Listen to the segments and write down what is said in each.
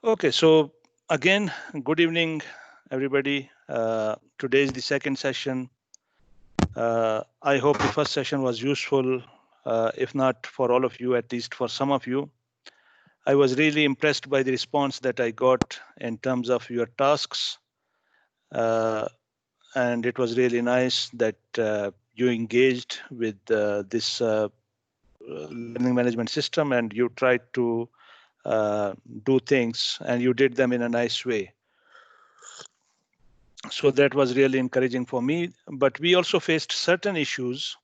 Okay, so again, good evening, everybody. Today is the second session. I hope the first session was useful, if not for all of you, at least for some of you. I was really impressed by the response that I got in terms of your tasks. And it was really nice that you engaged with this learning management system and you tried to do things and you did them in a nice way. So that was really encouraging for me. But we also faced certain issues.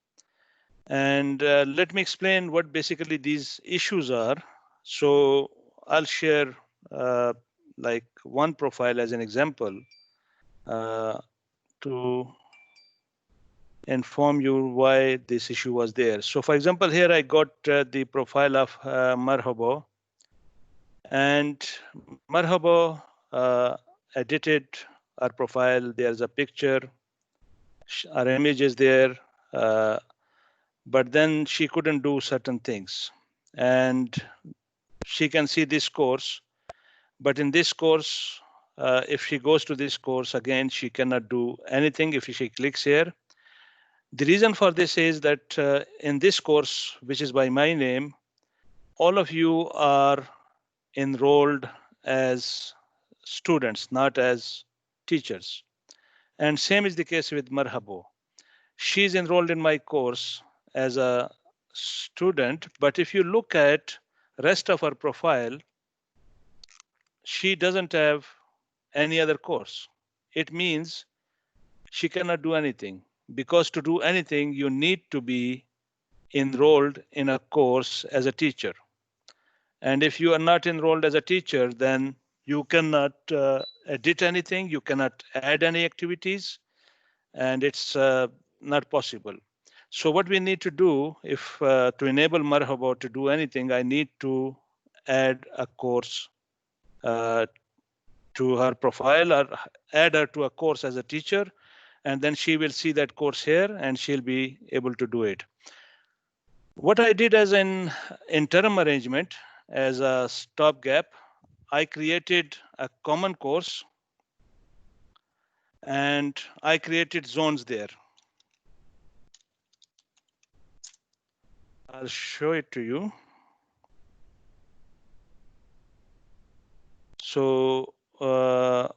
And let me explain what basically these issues are. So I'll share like one profile as an example to inform you why this issue was there. So for example, here I got the profile of Marhaba. And Marhaba edited our profile. There's a picture. Our image is there. But then she couldn't do certain things. And she can see this course. But in this course, if she goes to this course, again, she cannot do anything if she clicks here. The reason for this is that in this course, which is by my name, all of you are enrolled as students, not as teachers. And same is the case with Marhabo. She's enrolled in my course as a student, but if you look at rest of her profile, she doesn't have any other course. It means she cannot do anything, because to do anything, you need to be enrolled in a course as a teacher. And if you are not enrolled as a teacher, then you cannot edit anything, you cannot add any activities, and it's not possible. So what we need to do, if to enable Marhaba to do anything, I need to add a course to her profile or add her to a course as a teacher, and then she will see that course here and she'll be able to do it. What I did as an interim arrangement, as a stopgap, I created a common course and I created zones there. I'll show it to you. So let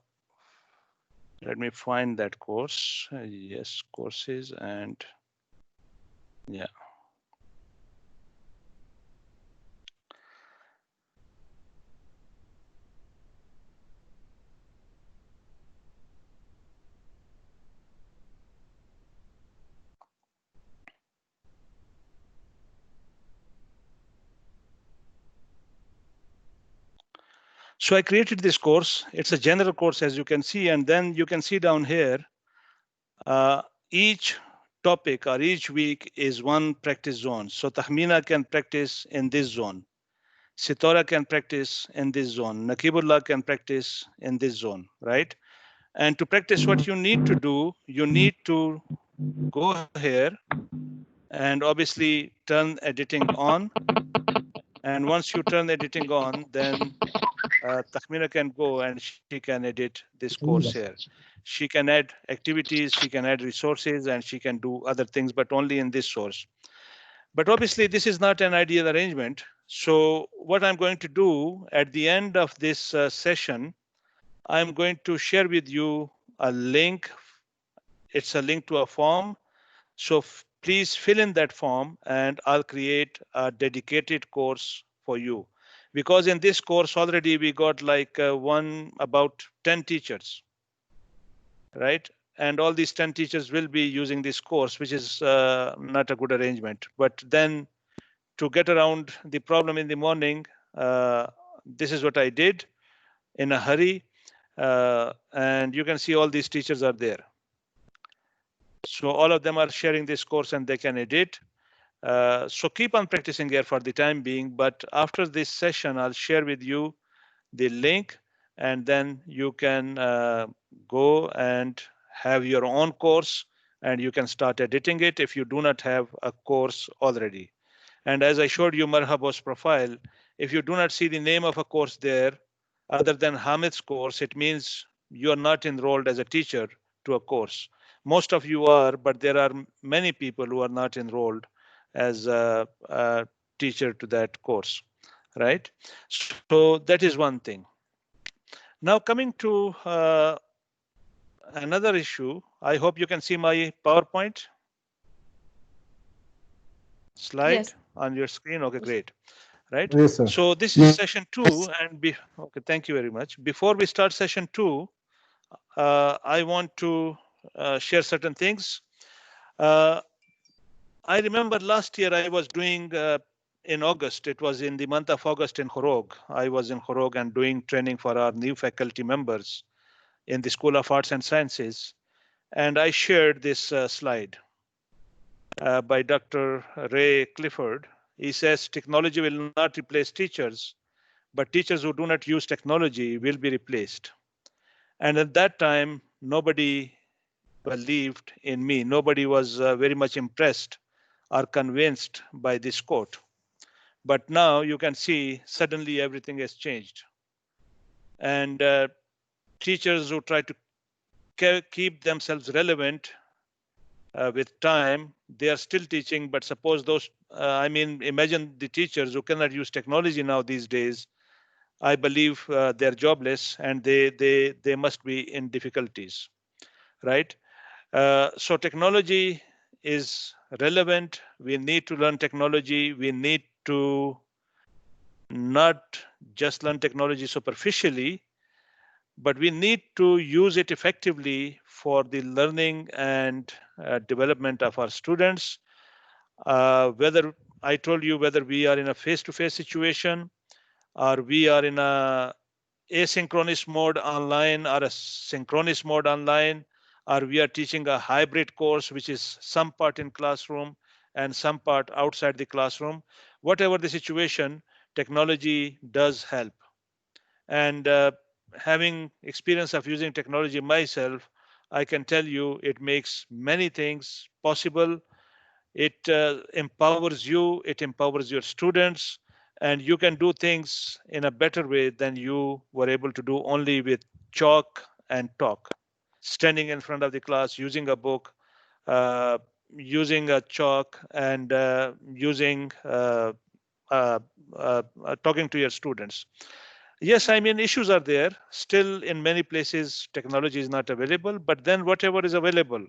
me find that course. Yes, courses, and yeah. So I created this course. It's a general course, as you can see, and then you can see down here, each topic or each week is one practice zone. So Tahmina can practice in this zone. Sitora can practice in this zone. Nakibullah can practice in this zone, right? And to practice, what you need to do, you need to go here and obviously turn editing on. And once you turn editing on, then Takhmina can go and she can edit this course here. She can add activities, she can add resources, and she can do other things, but only in this source. But obviously, this is not an ideal arrangement. So what I'm going to do at the end of this session, I'm going to share with you a link. It's a link to a form. So please fill in that form and I'll create a dedicated course for you. Because in this course already we got like about 10 teachers, right? And all these 10 teachers will be using this course, which is not a good arrangement. But then to get around the problem in the morning, this is what I did in a hurry. And you can see all these teachers are there. So all of them are sharing this course and they can edit. So keep on practicing here for the time being, but after this session, I'll share with you the link and then you can go and have your own course and you can start editing it if you do not have a course already. And as I showed you Marhaba's profile, if you do not see the name of a course there, other than Hamid's course, it means you are not enrolled as a teacher to a course. Most of you are, but there are many people who are not enrolled as a teacher to that course, right? So that is one thing. Now coming to another issue, I hope you can see my PowerPoint slide Yes. on your screen. Okay, great. Right. Yes, sir. So this is session two, and okay, thank you very much. Before we start session two, I want to share certain things. Uh, I remember last year I was doing in August. It was in the month of August in Horog. I was in Horog and doing training for our new faculty members in the School of Arts and Sciences, and I shared this slide by Dr. Ray Clifford. He says technology will not replace teachers, but teachers who do not use technology will be replaced. And at that time, nobody believed in me. Nobody was very much impressed or convinced by this quote. But now you can see suddenly everything has changed. And teachers who try to keep themselves relevant with time, they are still teaching. But suppose those, imagine the teachers who cannot use technology now these days. I believe they're jobless and they must be in difficulties, right? So technology is relevant. We need to learn technology. We need to not just learn technology superficially, but we need to use it effectively for the learning and development of our students. Whether I told you whether we are in a face-to-face situation or we are in a asynchronous mode online or a synchronous mode online, or we are teaching a hybrid course, which is some part in classroom and some part outside the classroom. Whatever the situation, technology does help. And having experience of using technology myself, I can tell you it makes many things possible. It empowers you, it empowers your students, and you can do things in a better way than you were able to do only with chalk and talk. Standing in front of the class, using a book, uh, using a chalk, and uh, talking to your students. Yes, I mean, issues are there. Still, in many places, technology is not available, but then whatever is available,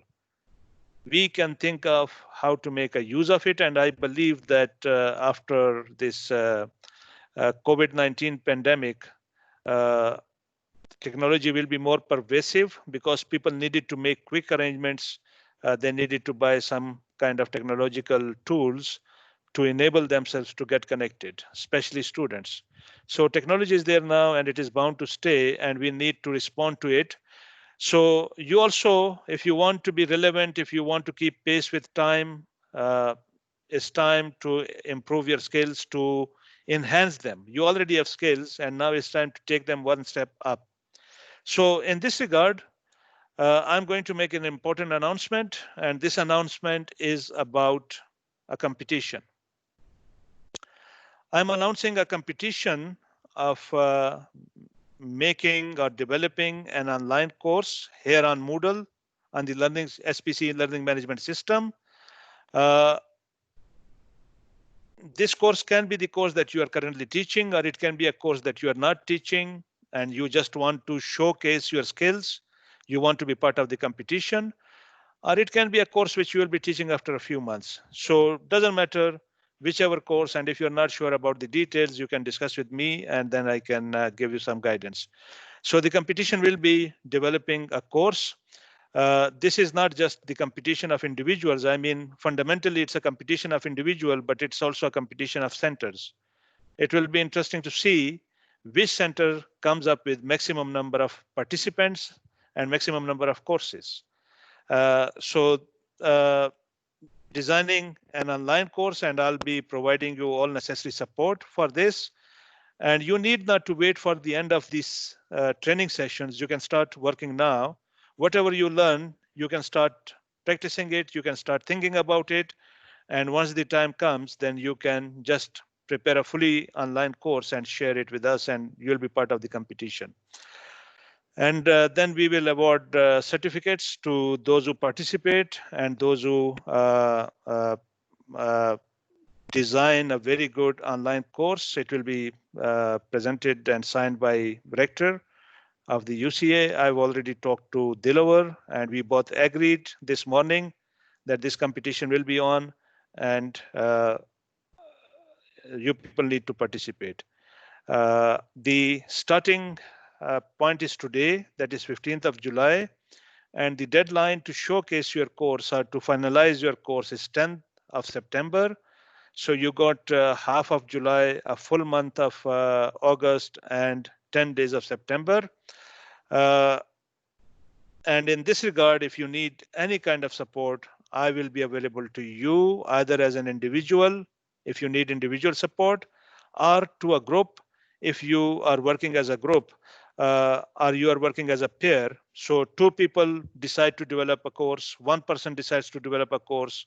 we can think of how to make a use of it. And I believe that after this COVID-19 pandemic, uh, technology will be more pervasive because people needed to make quick arrangements. They needed to buy some kind of technological tools to enable themselves to get connected, especially students. So technology is there now and it is bound to stay, and we need to respond to it. So you also, if you want to be relevant, if you want to keep pace with time, uh, it's time to improve your skills, to enhance them. You already have skills, and now it's time to take them one step up. So in this regard, I'm going to make an important announcement, and this announcement is about a competition. I'm announcing a competition of making or developing an online course here on Moodle on the learning SPC learning management system. Uh, this course can be the course that you are currently teaching, or it can be a course that you are not teaching and you just want to showcase your skills. You want to be part of the competition, or it can be a course which you will be teaching after a few months. So it doesn't matter whichever course, and if you're not sure about the details, you can discuss with me and then I can give you some guidance. So the competition will be developing a course. This is not just the competition of individuals. I mean, fundamentally, it's a competition of individual, but it's also a competition of centers. It will be interesting to see which center comes up with maximum number of participants and maximum number of courses. So uh, designing an online course, and I'll be providing you all necessary support for this. And you need not to wait for the end of these training sessions. You can start working now. Whatever you learn, you can start practicing it. You can start thinking about it. And once the time comes, then you can just prepare a fully online course and share it with us, and you'll be part of the competition. And then we will award certificates to those who participate and those who design a very good online course. It will be presented and signed by rector of the UCA. I've already talked to Dilover, and we both agreed this morning that this competition will be on, and you people need to participate. The starting point is today, that is 15th of July, and the deadline to showcase your course or to finalize your course is 10th of September. So you got half of July, a full month of August, and 10 days of September. And in this regard, if you need any kind of support, I will be available to you either as an individual, if you need individual support, or to a group if you are working as a group, or you are working as a pair. So two people decide to develop a course, one person decides to develop a course,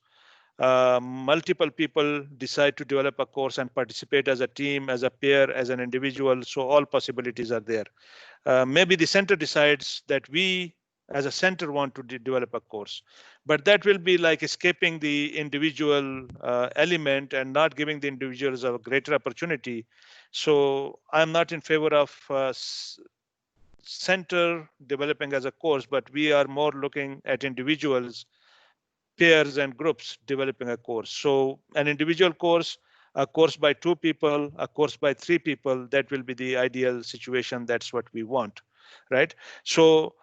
multiple people decide to develop a course and participate as a team, as a pair, as an individual. So all possibilities are there. Maybe the center decides that we as a center want to develop a course, but that will be like escaping the individual element and not giving the individuals a greater opportunity. So I'm not in favor of center developing as a course, but we are more looking at individuals, pairs and groups developing a course. So an individual course, a course by two people, a course by three people, that will be the ideal situation. That's what we want, right? So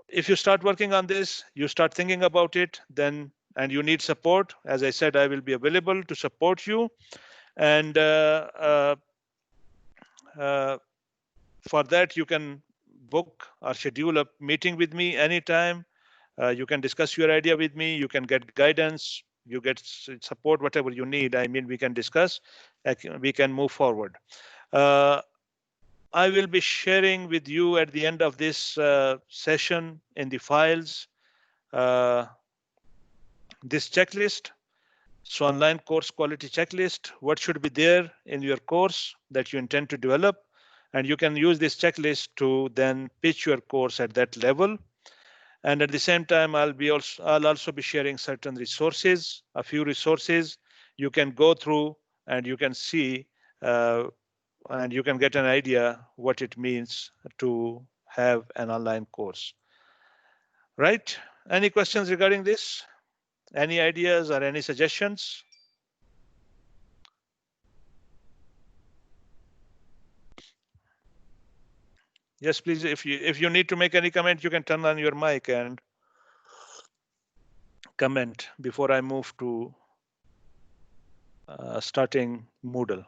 if you start working on this, you start thinking about it, then, and you need support, as I said, I will be available to support you. And for that, you can book or schedule a meeting with me anytime. You can discuss your idea with me. You can get guidance. You get support, whatever you need. I mean, we can discuss. We can move forward. I will be sharing with you at the end of this session in the files this checklist. So online course quality checklist, what should be there in your course that you intend to develop. And you can use this checklist to then pitch your course at that level. And at the same time, I'll also be sharing certain resources, a few resources you can go through and you can see and you can get an idea what it means to have an online course. Right? Any questions regarding this? Any ideas or any suggestions? Yes, please. If you need to make any comment, you can turn on your mic and comment before I move to starting Moodle.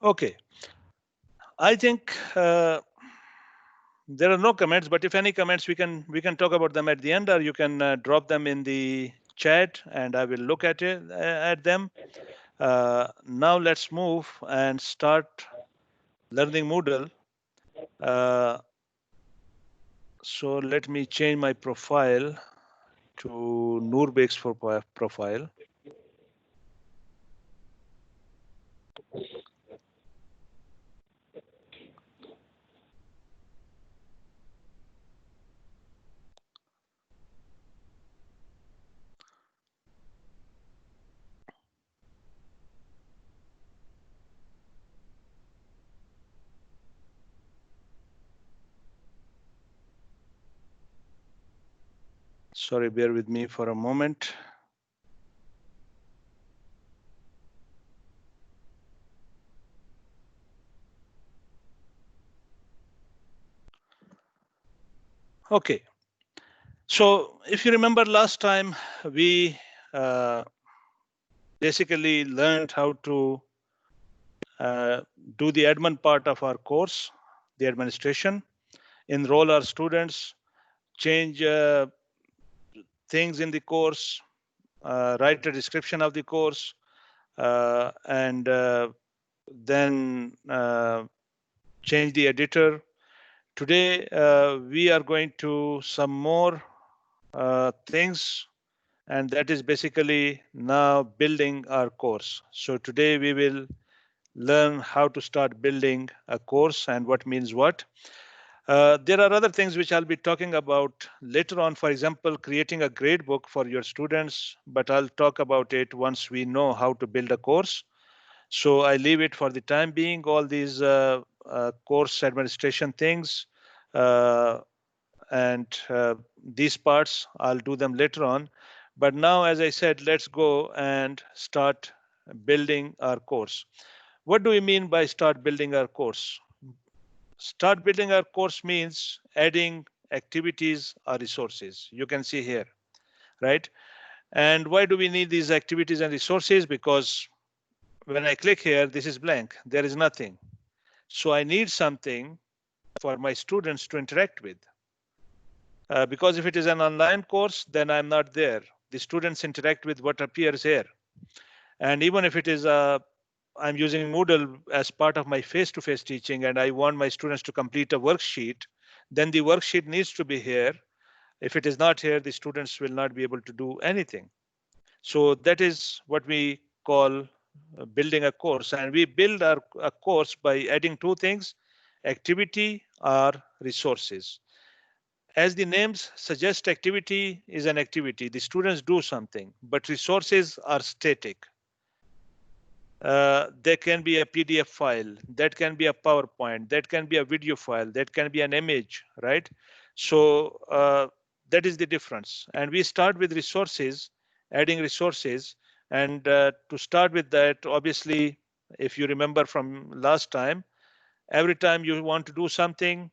Okay. I think there are no comments, but if any comments, we can talk about them at the end, or you can drop them in the chat, and I will look at it at them. Now let's move and start learning Moodle. So let me change my profile to Noorbek's profile. Sorry, bear with me for a moment. Okay. So if you remember last time, we basically learned how to do the admin part of our course, the administration, enroll our students, change things in the course, write a description of the course, and then change the editor Today, we are going to some more things, and that is basically now building our course. So today we will learn how to start building a course and what means what. There are other things which I'll be talking about later on, for example, creating a grade book for your students, but I'll talk about it once we know how to build a course. So I leave it for the time being, all these course administration things. Uh, and these parts I'll do them later on. But now, as I said, let's go and start building our course. What do we mean by start building our course? Start building our course means adding activities or resources. You can see here, right? And why do we need these activities and resources? Because when I click here, this is blank. There is nothing. So I need something for my students to interact with. Because if it is an online course, then I'm not there. The students interact with what appears here. And even if it is I'm using Moodle as part of my face-to-face teaching and I want my students to complete a worksheet, then the worksheet needs to be here. If it is not here, the students will not be able to do anything. So that is what we call building a course. And we build a course by adding two things, activity or resources. As the names suggest, activity is an activity. The students do something, but resources are static. There can be a PDF file, that can be a PowerPoint, that can be a video file, that can be an image, right? So that is the difference. And we start with resources, adding resources. And to start with that, obviously, if you remember from last time, every time you want to do something,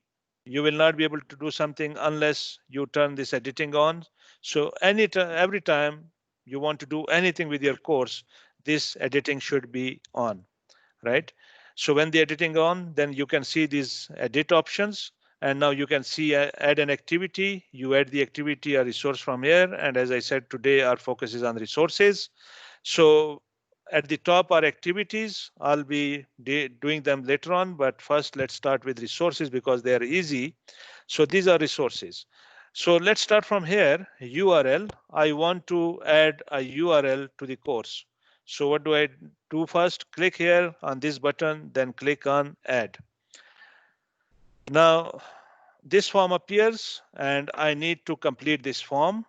you will not be able to do something unless you turn this editing on. So every time you want to do anything with your course, this editing should be on, right? So when the editing on, then you can see these edit options. And now you can see add an activity. You add the activity or resource from here. And as I said, today our focus is on resources. So at the top are activities. I'll be doing them later on, but first let's start with resources because they are easy. So these are resources. So let's start from here, URL. I want to add a URL to the course. So what do I do first? Click here on this button, then click on add. Now this form appears and I need to complete this form.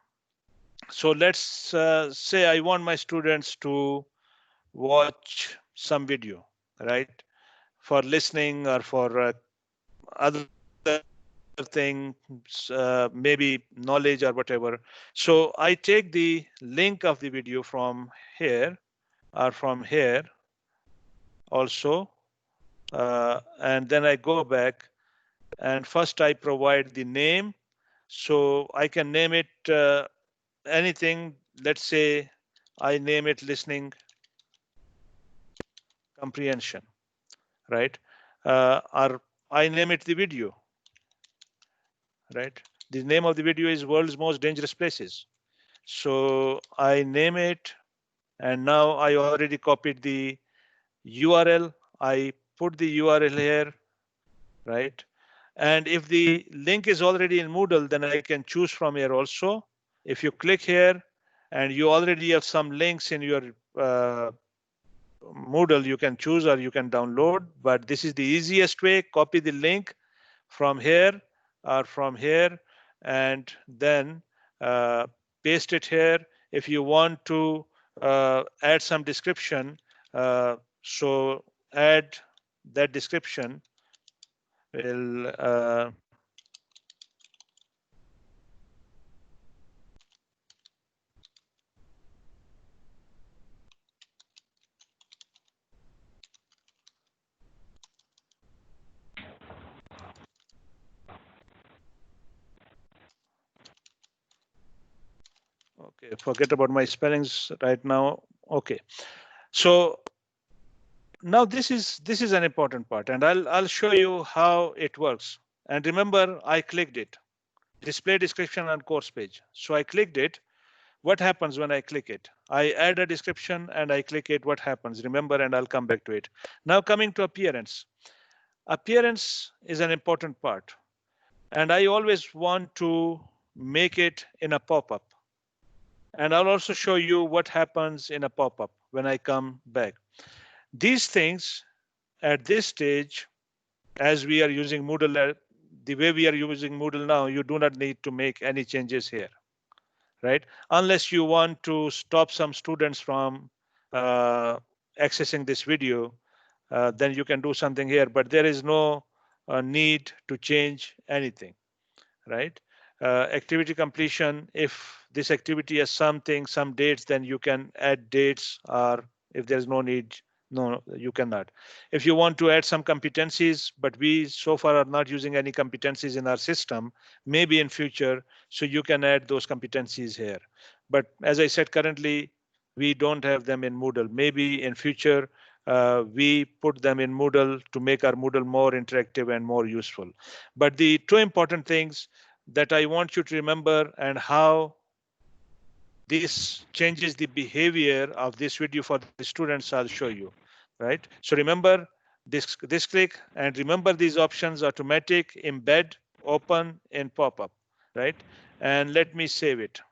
So let's say I want my students to watch some video, right? For listening or for other things, maybe knowledge or whatever. So I take the link of the video from here or from here also, and then I go back and first I provide the name. So I can name it anything. Let's say I name it listening comprehension, right? Or I name it the video, right? The name of the video is World's Most Dangerous Places. So I name it, and now I already copied the URL. I put the URL here, right? And if the link is already in Moodle, then I can choose from here also. If you click here and you already have some links in your Moodle, you can choose or you can download, but this is the easiest way. Copy the link from here or from here and then paste it here. If you want to add some description, so add that description will okay, forget about my spellings right now. Okay, so now this is an important part, and I'll show you how it works. And remember, I clicked it, display description on course page. So I clicked it. What happens when I click it? I add a description and I click it. What happens? Remember, and I'll come back to it. Now coming to appearance. Appearance is an important part. And I always want to make it in a pop-up. And I'll also show you what happens in a pop-up when I come back. These things at this stage, as we are using Moodle, the way we are using Moodle now, you do not need to make any changes here, right? Unless you want to stop some students from uh, accessing this video, then you can do something here, but there is no need to change anything, right? Activity completion, if this activity has something, some dates, then you can add dates, or if there's no need, no, you cannot. If you want to add some competencies, but we so far are not using any competencies in our system, maybe in future, so you can add those competencies here. But as I said, currently, we don't have them in Moodle. Maybe in future, we put them in Moodle to make our Moodle more interactive and more useful. But the two important things that I want you to remember, and how this changes the behavior of this video for the students, I'll show you, right? So remember this click, and remember these options: automatic, embed, open, and pop-up, right? And let me save it.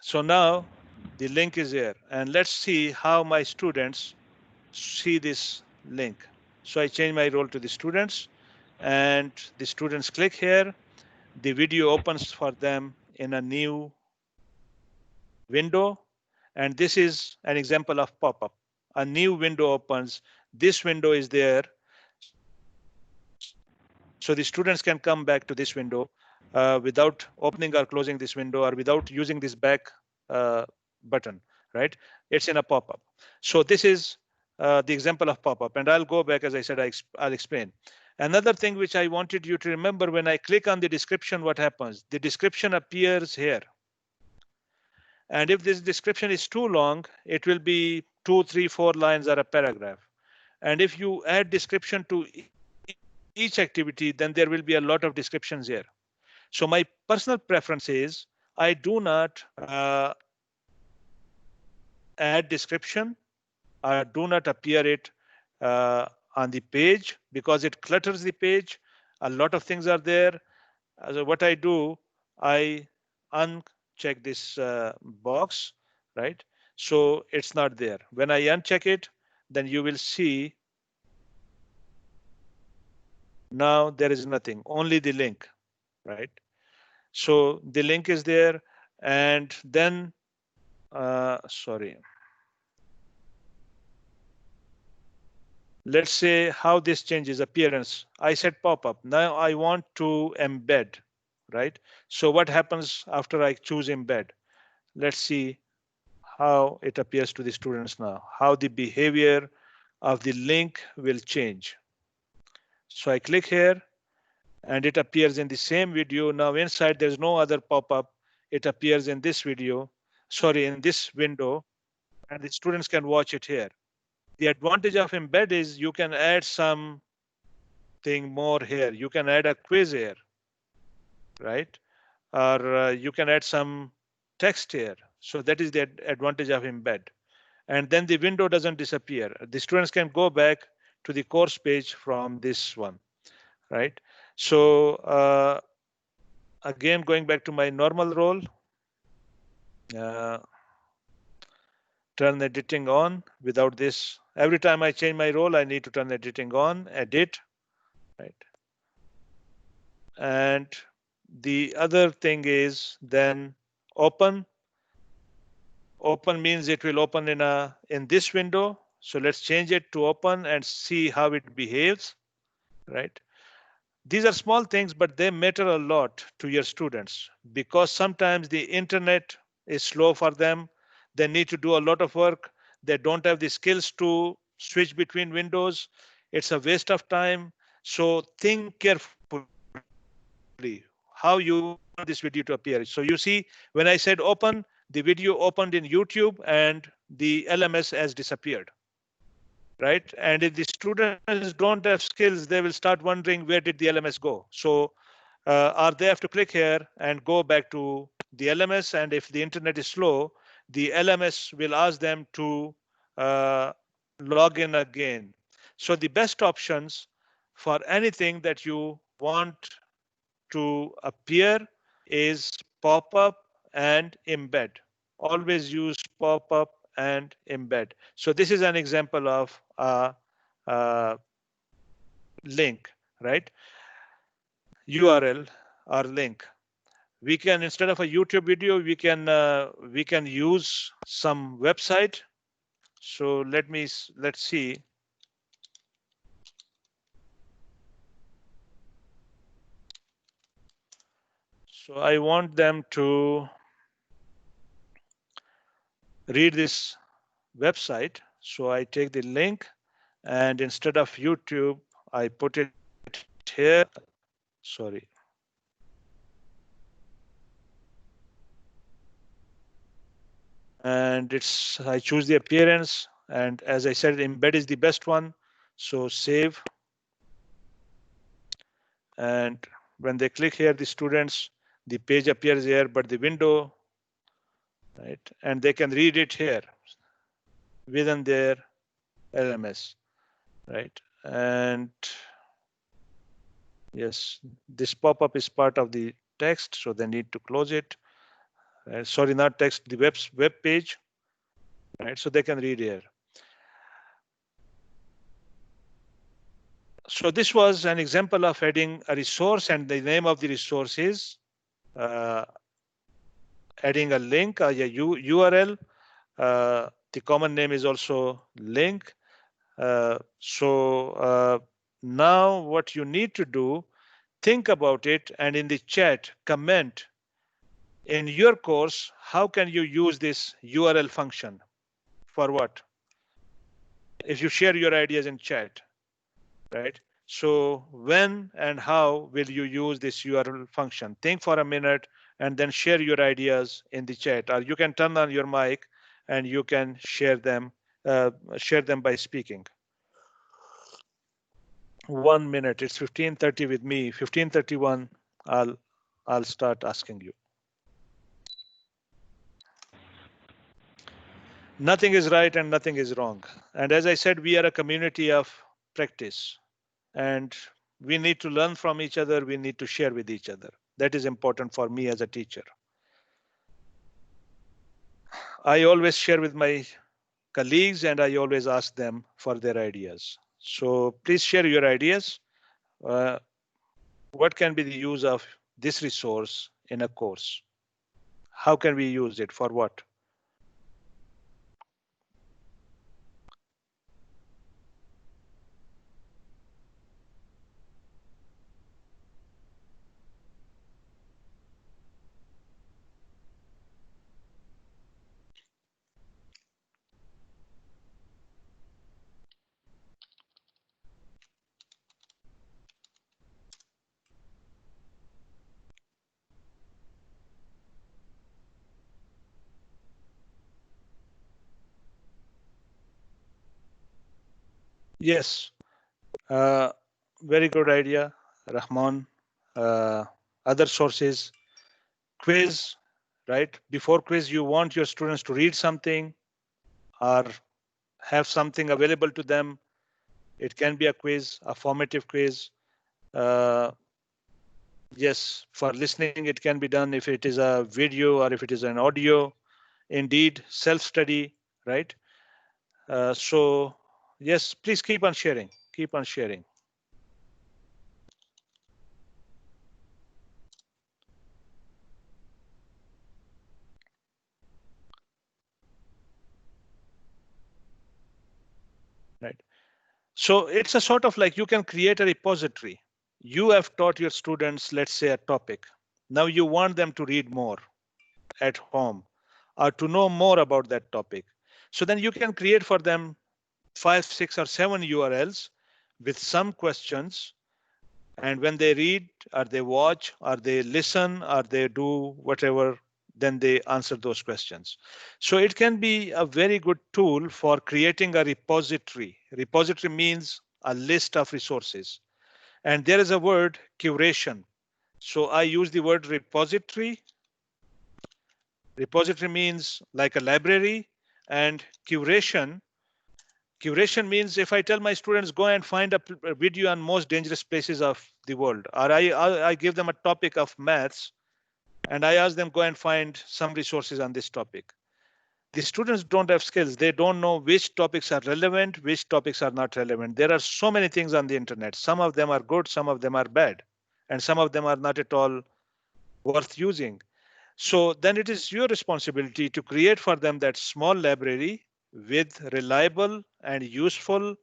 So now the link is here, and let's see how my students see this link. So I change my role to the students, and the students click here. The video opens for them in a new window. And this is an example of pop-up. A new window opens. This window is there. So the students can come back to this window without opening or closing this window, or without using this back button, right? It's in a pop-up. So this is the example of pop-up. And I'll go back, as I said, I'll explain. Another thing which I wanted you to remember: when I click on the description, what happens? The description appears here. And if this description is too long, it will be 2, 3, 4 lines or a paragraph. And if you add description to each activity, then there will be a lot of descriptions here. So my personal preference is I do not add description, or do not appear it on the page, because it clutters the page. A lot of things are there. So what I do, I uncheck this box, right? So it's not there. When I uncheck it, then you will see now there is nothing, only the link, right? So the link is there, and then, sorry. Let's say how this changes appearance. I said pop-up. Now I want to embed, right? So what happens after I choose embed? Let's see how it appears to the students now, how the behavior of the link will change. So I click here, and it appears in the same video. Now inside there's no other pop-up. It appears in this video, sorry, in this window, and the students can watch it here. The advantage of embed is you can add something more here. You can add a quiz here, right? Or you can add some text here. So that is the advantage of embed. And then the window doesn't disappear. The students can go back to the course page from this one, right? So again, going back to my normal role, uh, turn editing on. Without this, every time I change my role, I need to turn editing on, edit, right? And the other thing is then open. Open means it will open in this window. So let's change it to open and see how it behaves, right? These are small things, but they matter a lot to your students, because sometimes the internet is slow for them. They need to do a lot of work. They don't have the skills to switch between windows. It's a waste of time. So think carefully how you want this video to appear. So you see, when I said open, the video opened in YouTube and the LMS has disappeared, right? And if the students don't have skills, they will start wondering, where did the LMS go? So or they have to click here and go back to the LMS. And if the internet is slow, the LMS will ask them to uh, log in again. So the best options for anything that you want to appear is pop-up and embed. Always use pop-up and embed. So this is an example of a link, right? URL or link. We can, instead of a YouTube video, we can use some website. So let's see. So I want them to read this website. So I take the link, and instead of YouTube, I put it here. Sorry. And I choose the appearance. And as I said, embed is the best one. So save. And when they click here, the students, the page appears here, but the window, right? And they can read it here within their LMS, right? And yes, this pop-up is part of the text, so they need to close it. Sorry, not text, the web page, right? So they can read here. So this was an example of adding a resource, and the name of the resource is adding a link, a URL. The common name is also link. So now what you need to do, think about it, and in the chat, comment in your course, how can you use this URL function? For what? If you share your ideas in chat, right? So when and how will you use this URL function? Think for a minute and then share your ideas in the chat, or you can turn on your mic and you can share them by speaking. 1 minute. It's 15:30 with me. 15:31. I'll start asking you. Nothing is right and nothing is wrong. And as I said, we are a community of practice, and we need to learn from each other. We need to share with each other. That is important for me as a teacher. I always share with my colleagues, and I always ask them for their ideas. So please share your ideas. Uh, what can be the use of this resource in a course? How can we use it? For what? Yes, very good idea, Rahman. Uh, Other sources, quiz, right? Before quiz, you want your students to read something or have something available to them. It can be a quiz, a formative quiz. Uh, yes, for listening, it can be done if it is a video or if it is an audio. Indeed, self-study, right? So yes, please keep on sharing. Keep on sharing. Right. So it's a sort of like you can create a repository. You have taught your students, let's say, a topic. Now you want them to read more at home or to know more about that topic. So then you can create for them 5, 6, or 7 URLs with some questions. And when they read or they watch or they listen or they do whatever, then they answer those questions. So it can be a very good tool for creating a repository. Repository means a list of resources. And there is a word, curation. So I use the word repository. Repository means like a library, and curation Curation means if I tell my students go and find a video on most dangerous places of the world, or I give them a topic of maths and I ask them go and find some resources on this topic. The students don't have skills. They don't know which topics are relevant, which topics are not relevant. There are so many things on the internet. Some of them are good, some of them are bad, and some of them are not at all worth using. So then it is your responsibility to create for them that small library with reliable and useful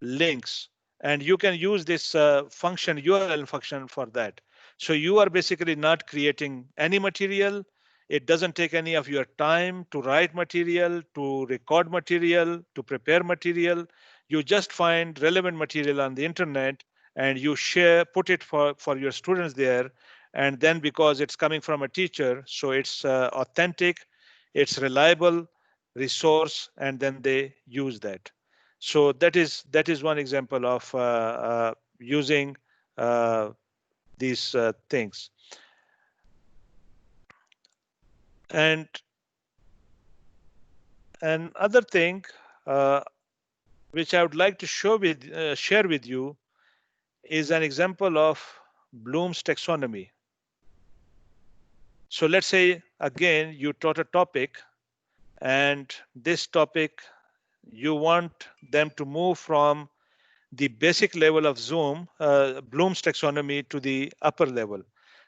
links, and you can use this function URL function for that. So you are basically not creating any material. It doesn't take any of your time to write material, to record material, to prepare material. You just find relevant material on the internet and you share, put it for your students there. And then because it's coming from a teacher, so it's authentic, it's reliable resource, and then they use that. So that is one example of using uh, these things. And another thing uh, which I would like to share with you is an example of Bloom's taxonomy. So let's say again you taught a topic, and this topic you want them to move from the basic level of Bloom's taxonomy to the upper level.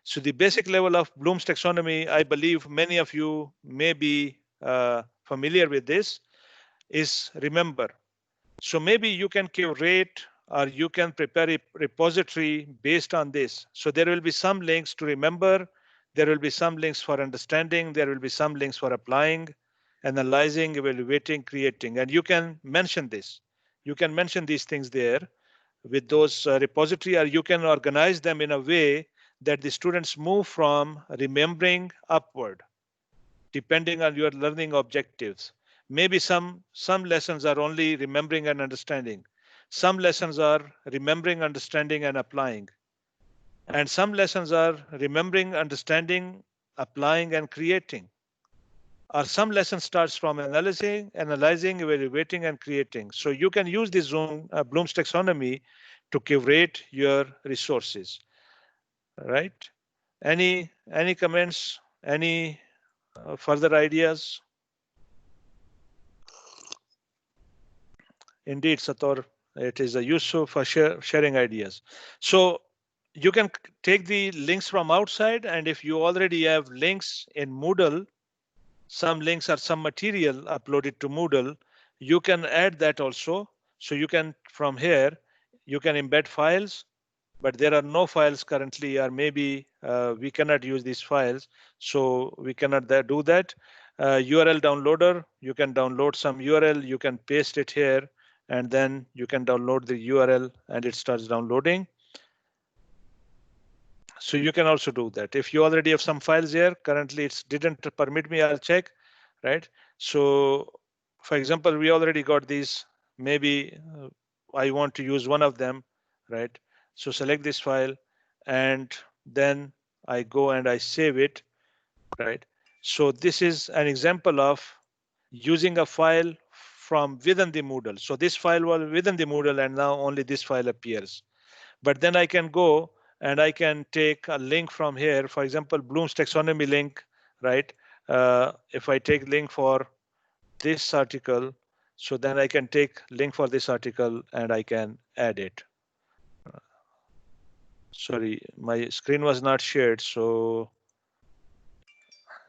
So the basic level of Bloom's taxonomy, I believe many of you may be familiar with this, is remember. So maybe you can curate or you can prepare a repository based on this. So there will be some links to remember, there will be some links for understanding, there will be some links for applying, analyzing, evaluating, creating, and you can mention this. You can mention these things there with those repository, or you can organize them in a way that the students move from remembering upward depending on your learning objectives. Maybe some lessons are only remembering and understanding. Some lessons are remembering, understanding, and applying. And some lessons are remembering, understanding, applying, and creating. Or some lesson starts from analyzing, evaluating, and creating. So you can use this Bloom's taxonomy to curate your resources, right? Any comments? Any further ideas? Indeed, Sator, it is a useful for sharing ideas. So you can take the links from outside, and if you already have links in Moodle, some links or some material uploaded to Moodle, you can add that also. So you can, from here, you can embed files, but there are no files currently, or maybe we cannot use these files. So we cannot do that. URL downloader, you can download some URL, you can paste it here, and then you can download the URL and it starts downloading. So you can also do that. If you already have some files here, currently it didn't permit me, I'll check, right? So for example, we already got these. Maybe I want to use one of them, right? So select this file and then I go and I save it, right? So this is an example of using a file from within the Moodle. So this file was within the Moodle and now only this file appears. But then I can go and I can take a link from here, for example, Bloom's taxonomy link, right? If I take link for this article, so then I can take link for this article and I can add it. Sorry, my screen was not shared, so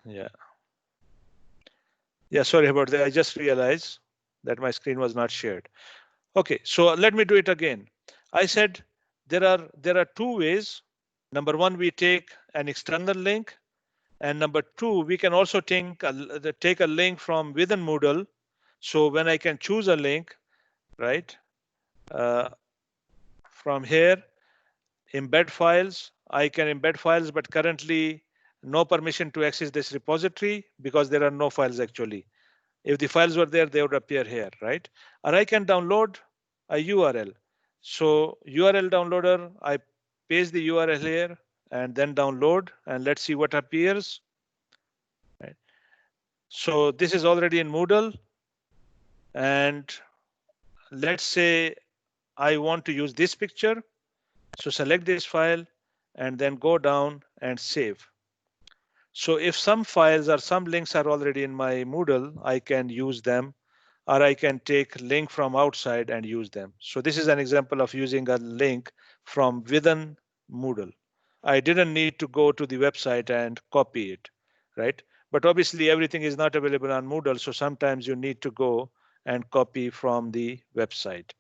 yeah. Yeah, sorry about that. I just realized that my screen was not shared. Okay, so let me do it again. I said there are two ways. Number one, we take an external link, and number two, we can also take a link from within Moodle. So when I can choose a link, right, from here, embed files, I can embed files, but currently no permission to access this repository because there are no files actually. If the files were there, they would appear here, right? Or I can download a URL. So URL downloader, I paste the URL here and then download, and let's see what appears. Right. So this is already in Moodle, and let's say I want to use this picture. So select this file and then go down and save. So if some files or some links are already in my Moodle, I can use them, or I can take link from outside and use them. So this is an example of using a link from within Moodle. I didn't need to go to the website and copy it, right? But obviously everything is not available on Moodle, so sometimes you need to go and copy from the website.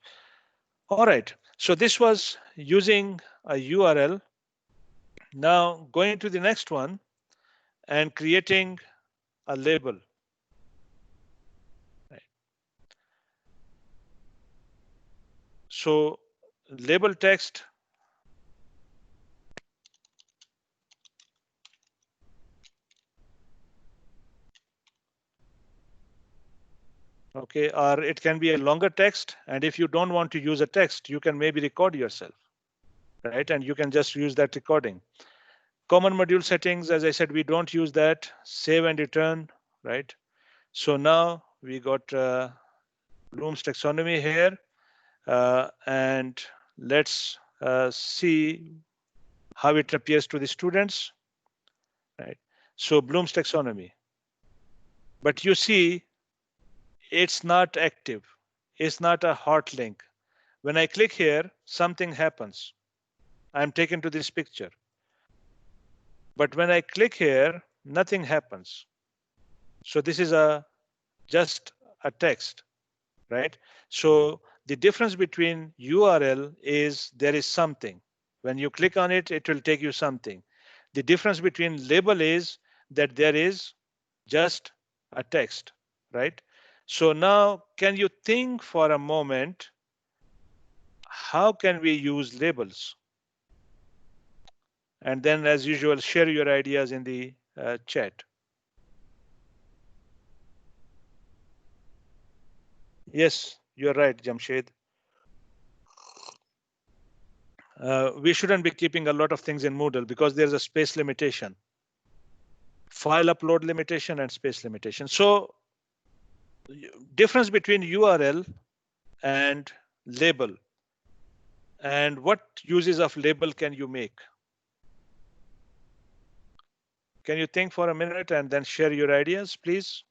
All right, so this was using a URL. Now going to the next one and creating a label. Right. So label text, okay, or it can be a longer text. And if you don't want to use a text, you can maybe record yourself, right? And you can just use that recording. Common module settings, as I said, we don't use that. Save and return, right? So now we got Bloom's taxonomy here, and let's see how it appears to the students, right? So Bloom's taxonomy, but you see it's not active. It's not a hot link. When I click here, something happens. I'm taken to this picture. But when I click here, nothing happens. So this is just a text, right? So the difference between URL is there is something. When you click on it, it will take you something. The difference between label is that there is just a text, right? So now can you think for a moment, how can we use labels? And then as usual, share your ideas in the chat. Yes, you're right, Jamshed. We shouldn't be keeping a lot of things in Moodle because there's a space limitation, file upload limitation and space limitation. So difference between URL and label, and what uses of label can you make? Can you think for a minute and then share your ideas, please?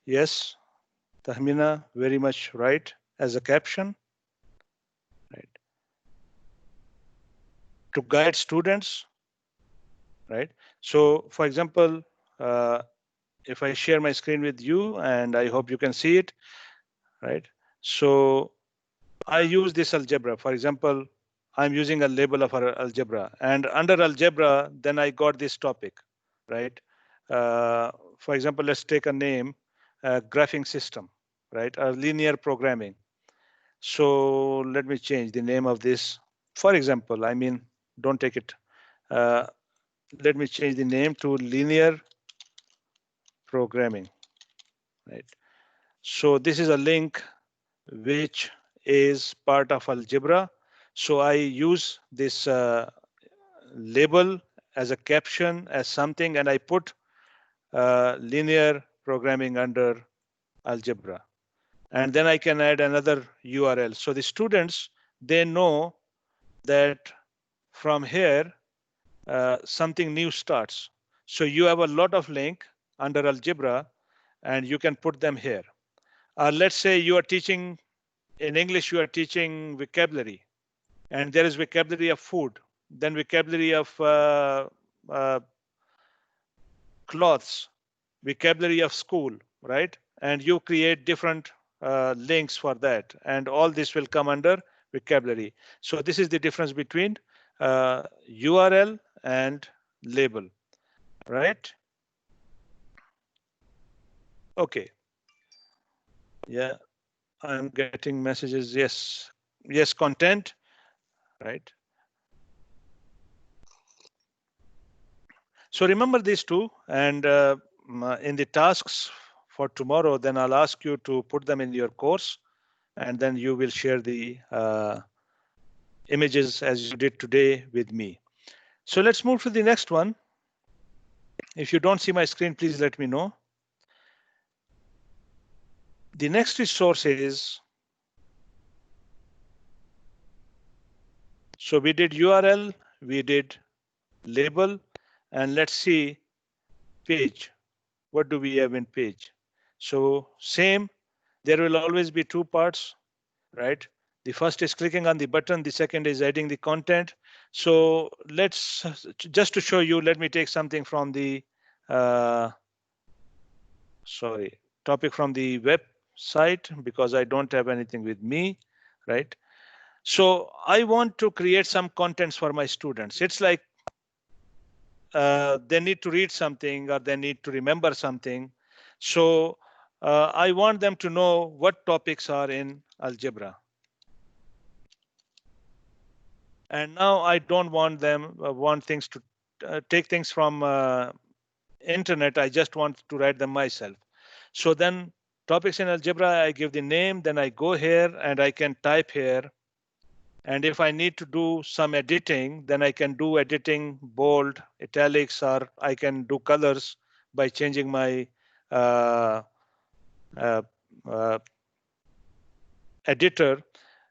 Yes, Tahmina, very much right as a caption, right? To guide students, right? So for example, if I share my screen with you, and I hope you can see it, right? So I use this algebra. For example, I'm using a label of our algebra, and under algebra, then I got this topic, right? Uh, for example, let's take a name, graphing system, right? Or linear programming. So let me change the name of this. For example, I mean, don't take it. Uh, let me change the name to linear programming, right? So this is a link which is part of algebra. So I use this label as a caption, as something, and I put linear programming under algebra. And then I can add another URL. So the students, they know that from here, something new starts. So you have a lot of link under algebra, and you can put them here. Let's say you are teaching in English, you are teaching vocabulary, and there is vocabulary of food, then vocabulary of uh, clothes, vocabulary of school, right? And you create different links for that, and all this will come under vocabulary. So this is the difference between URL and label, right? Okay. Yeah, I'm getting messages. Yes, yes, content, right? So remember these two, and in the tasks for tomorrow, then I'll ask you to put them in your course, and then you will share the images as you did today with me. So let's move to the next one. If you don't see my screen, please let me know. The next resource is, so we did URL, we did label, and let's see page. What do we have in page? So same, there will always be two parts, right? The first is clicking on the button, the second is adding the content. So let's, just to show you, let me take something from the, sorry, topic from the website, because I don't have anything with me, right? So I want to create some contents for my students. It's like they need to read something or they need to remember something. So I want them to know what topics are in algebra. And now I don't want them want things to take things from internet. I just want to write them myself. So then topics in algebra, I give the name, then I go here and I can type here. And if I need to do some editing, then I can do editing, bold, italics, or I can do colors by changing my uh, uh, uh, editor.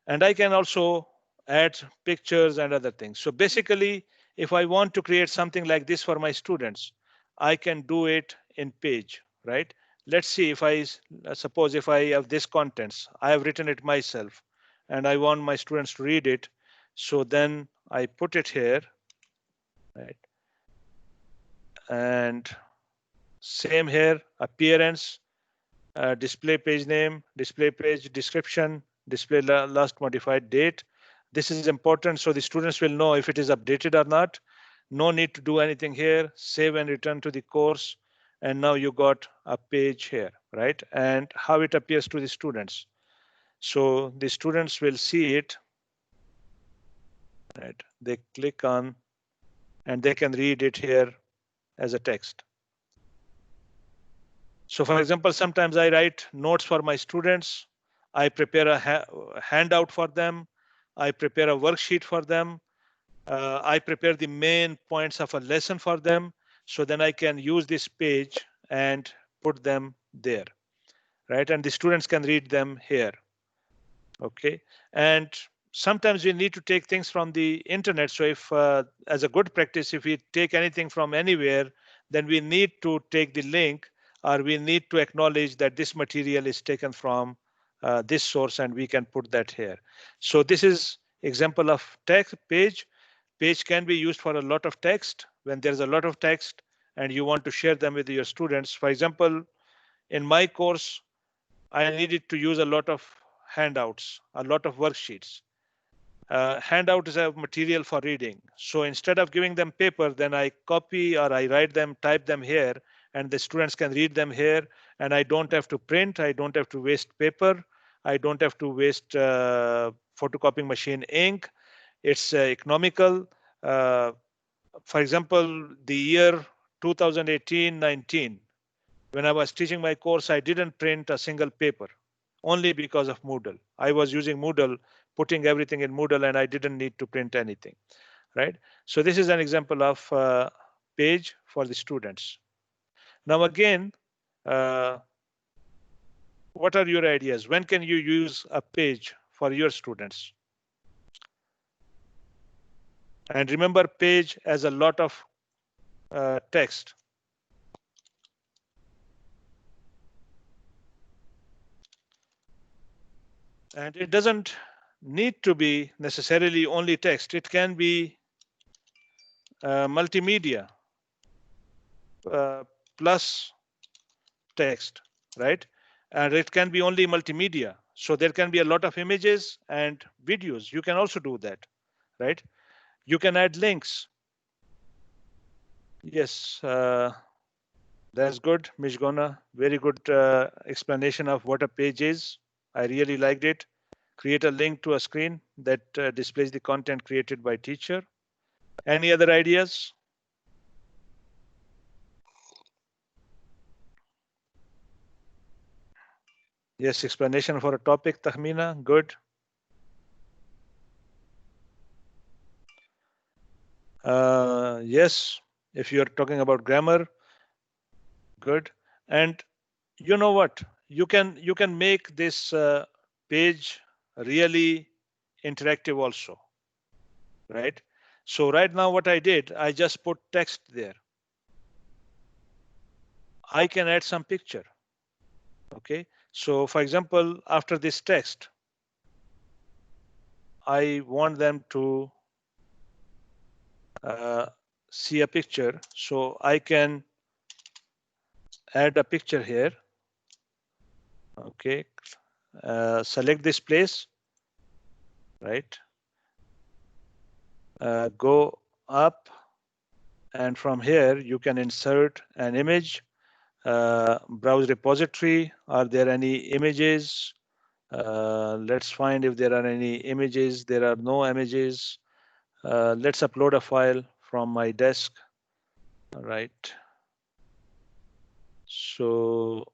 And I can also add pictures and other things. So basically, if I want to create something like this for my students, I can do it in page, right? Let's see if I suppose if I have this contents, I have written it myself and I want my students to read it. So then I put it here, right? And same here, appearance, display page name, display page description, display last modified date. This is important so the students will know if it is updated or not. No need to do anything here. Save and return to the course. And now you got a page here, right? And how it appears to the students. So the students will see it, right? They click on and they can read it here as a text. So for example, sometimes I write notes for my students. I prepare a handout for them. I prepare a worksheet for them. I prepare the main points of a lesson for them. So then I can use this page and put them there, right? And the students can read them here. Okay. And sometimes we need to take things from the internet. So if, as a good practice, if we take anything from anywhere, then we need to take the link or we need to acknowledge that this material is taken from this source and we can put that here. So this is example of text page. Page can be used for a lot of text when there's a lot of text and you want to share them with your students. For example, in my course, I needed to use a lot of handouts, a lot of worksheets. Handout is a material for reading. So instead of giving them paper, then I copy or I write them, type them here, and the students can read them here. And I don't have to print. I don't have to waste paper. I don't have to waste photocopying machine ink. It's economical. Uh, for example, the year 2018-19, when I was teaching my course, I didn't print a single paper only because of Moodle. I was using Moodle, putting everything in Moodle, and I didn't need to print anything, right? So this is an example of page for the students. Now again, uh, what are your ideas? When can you use a page for your students? And remember, page as a lot of text. And it doesn't need to be necessarily only text. It can be multimedia plus text, right? and it can be only multimedia. So there can be a lot of images and videos. You can also do that, right? You can add links. Yes, that's good, Mishgona. Very good explanation of what a page is. I really liked it. Create a link to a screen that displays the content created by teacher. Any other ideas? Yes, explanation for a topic, Tahmina. Good. Yes, if you're talking about grammar, good. And you know what? You can make this page really interactive also, right? So right now what I did, I just put text there. I can add some picture. Okay. So for example, after this text, I want them to see a picture. So I can add a picture here. Okay. Select this place, right? Go up, and from here you can insert an image. Browse repository. Are there any images? Let's find if there are any images. There are no images. Let's upload a file from my desk. All right. So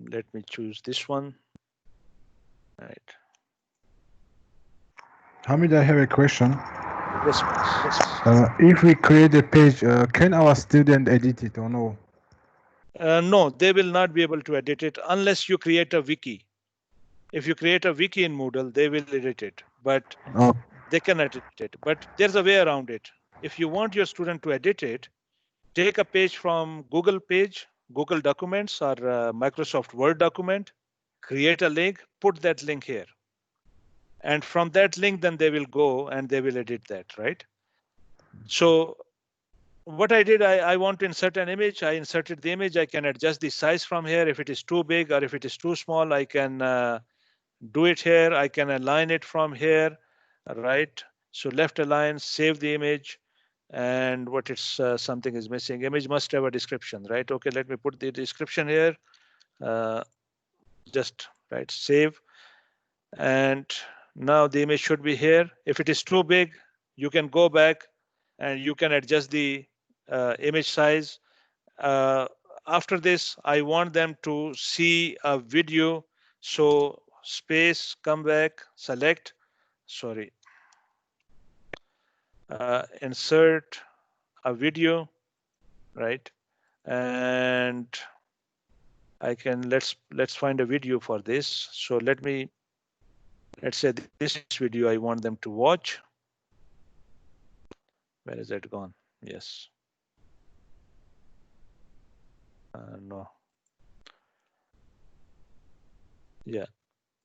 let me choose this one. All right. Hamid, I have a question. Yes, please. If we create a page, can our student edit it or no? No, they will not be able to edit it unless you create a wiki. If you create a wiki in Moodle, they will edit it, but Oh, they can edit it. But there's a way around it. If you want your student to edit it, take a page from Google page, Google Documents, or Microsoft Word document, create a link, put that link here. And from that link, then they will go and they will edit that, right? So what I did, I want to insert an image. I inserted the image. I can adjust the size from here. If it is too big or if it is too small, I can do it here. I can align it from here, right? So left align, save the image. And what it's something is missing. Image must have a description, right? Okay, let me put the description here. Uh, just right, save. And now the image should be here. If it is too big, you can go back and you can adjust the image size. Uh, After this, I want them to see a video. So space, come back, select, sorry, insert a video, right? And I can let's find a video for this. So let's say this video I want them to watch. Where is it gone? Yes. No. Yeah,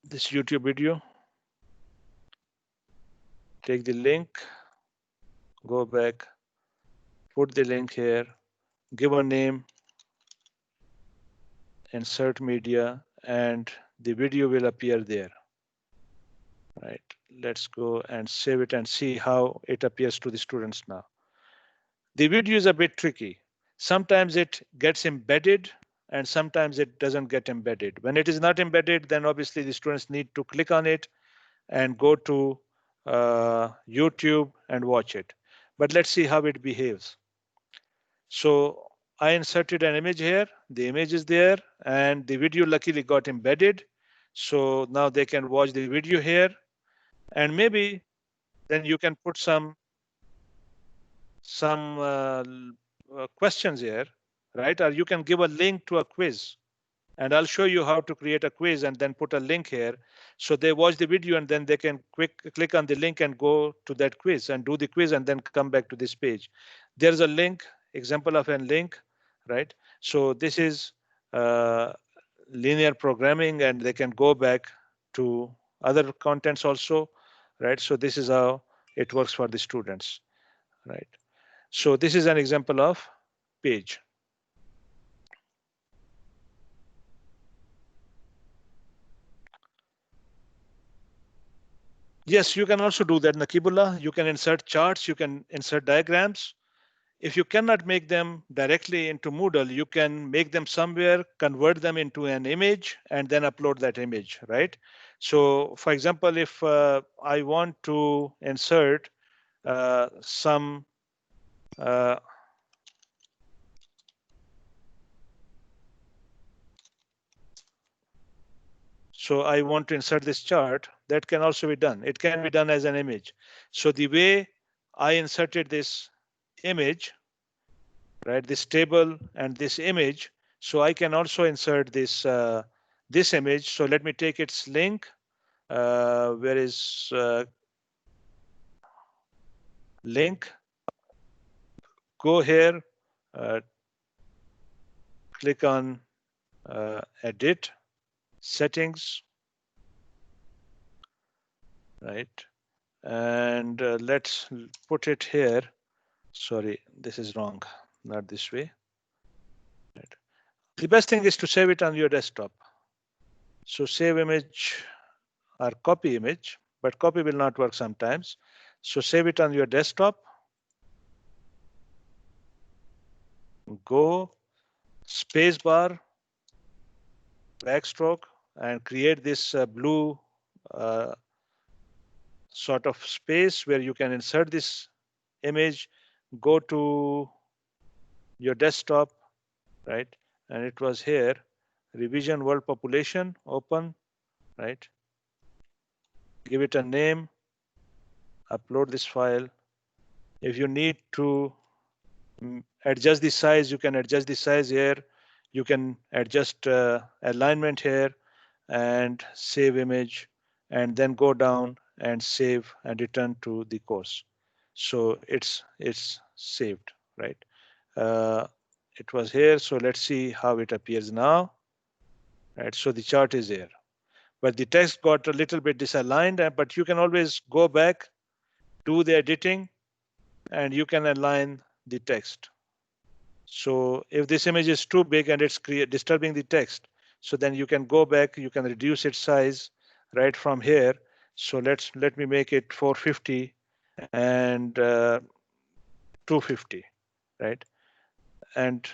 this YouTube video. Take the link, go back, put the link here, give a name, insert media, and the video will appear there. Right. Let's go and save it and see how it appears to the students now. The video is a bit tricky. Sometimes it gets embedded and sometimes it doesn't get embedded. When it is not embedded, then obviously the students need to click on it and go to YouTube and watch it. But let's see how it behaves. So I inserted an image here. The image is there and the video luckily got embedded. So now they can watch the video here. And maybe then you can put some questions here, right? Or you can give a link to a quiz. And I'll show you how to create a quiz and then put a link here. So they watch the video and then they can click on the link and go to that quiz and do the quiz and then come back to this page. There's a link, example of a link, right? So this is uh, linear programming and they can go back to other contents also, right? So this is how it works for the students, right? So this is an example of page. Yes, you can also do that, Nakibullah. You can insert charts, you can insert diagrams. If you cannot make them directly into Moodle, you can make them somewhere, convert them into an image, and then upload that image, right? So, for example, if I want to insert some uh, so I want to insert this chart, that can also be done. It can be done as an image. So the way I inserted this image, right, this table and this image, so I can also insert this image. So let me take its link. Where is link? Go here, uh, click on edit, settings, right? And let's put it here. Sorry, this is wrong, not this way. Right. The best thing is to save it on your desktop. So save image or copy image, but copy will not work sometimes. So save it on your desktop. Go spacebar, backstroke, and create this blue uh, sort of space where you can insert this image. Go to your desktop, right? And it was here, revision world population, open, right? Give it a name, upload this file. If you need to adjust the size, you can adjust the size here. You can adjust alignment here and save image, and then go down and save and return to the course. So it's saved, right? Uh, it was here. So let's see how it appears now. Right. So the chart is here, but the text got a little bit disaligned, but you can always go back, do the editing, and you can align the text. So if this image is too big and it's disturbing the text, so then you can go back, you can reduce its size right from here. So let me make it 450 and 250, right? And